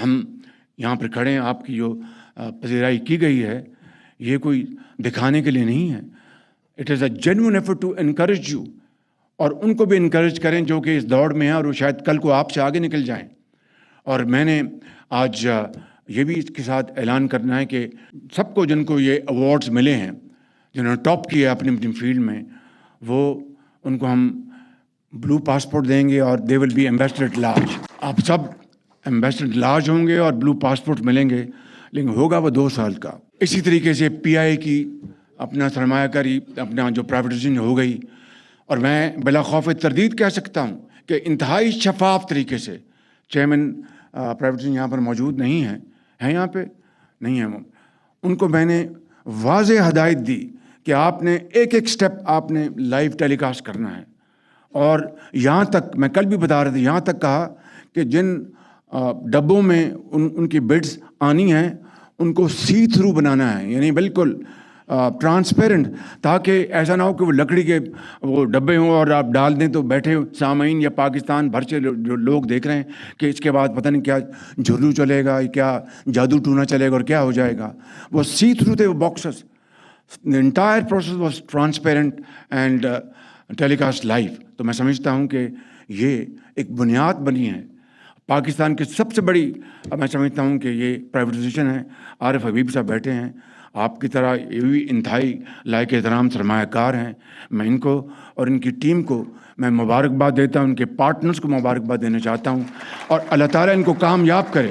ہم یہاں پر کھڑے ہیں، آپ کی جو پذیرائی کی گئی ہے یہ کوئی دکھانے کے لیے نہیں ہے. It is a genuine effort to encourage you, اور ان کو بھی انکریج کریں جو کہ اس دوڑ میں ہیں اور وہ شاید کل کو آپ سے آگے نکل جائیں. اور میں نے آج یہ بھی اس کے ساتھ اعلان کرنا ہے کہ سب کو جن کو یہ ایوارڈز ملے ہیں، جنہوں نے ٹاپ کیا اپنی اپنی فیلڈ میں، وہ ان کو ہم بلو پاسپورٹ دیں گے اور they will be ambassador at large. آپ سب ایمبیسڈر ایٹ لارج ہوں گے اور بلو پاسپورٹ ملیں گے، لیکن ہوگا وہ 2 سال کا. اسی طریقے سے پی آئی کی اپنا سرمایہ کاری، اپنا جو پرائیویٹائزیشن ہو گئی، اور میں بلا خوف تردید کہہ سکتا ہوں کہ انتہائی شفاف طریقے سے چیئرمین پرائیویٹائزیشن یہاں پر موجود نہیں ہیں یہاں پہ نہیں ہیں، ان کو میں نے واضح ہدایت دی کہ آپ نے ایک ایک سٹیپ آپ نے لائیو ٹیلی کاسٹ کرنا ہے. اور یہاں تک میں کل بھی بتا رہا تھا، یہاں تک کہا کہ جن ڈبوں میں ان کی بڈز آنی ہیں ان کو سی تھرو بنانا ہے، یعنی بالکل ٹرانسپیرنٹ، تاکہ ایسا نہ ہو کہ وہ لکڑی کے وہ ڈبے ہوں اور آپ ڈال دیں تو بیٹھے سامعین یا پاکستان بھر سے جو لوگ دیکھ رہے ہیں کہ اس کے بعد پتہ نہیں کیا جھلو چلے گا، کیا جادو ٹونا چلے گا اور کیا ہو جائے گا. وہ سی تھرو تھے وہ boxes. The entire process was transparent and telecast live. تو میں سمجھتا ہوں کہ یہ ایک بنیاد بنی ہے پاکستان کی سب سے بڑی. میں سمجھتا ہوں کہ یہ پرائیویٹائزیشن ہے. عارف حبیب صاحب بیٹھے ہیں، آپ کی طرح یہ بھی انتہائی لائق احترام سرمایہ کار ہیں. میں ان کو اور ان کی ٹیم کو میں مبارکباد دیتا ہوں، ان کے پارٹنرز کو مبارکباد دینا چاہتا ہوں، اور اللہ تعالیٰ ان کو کامیاب کرے.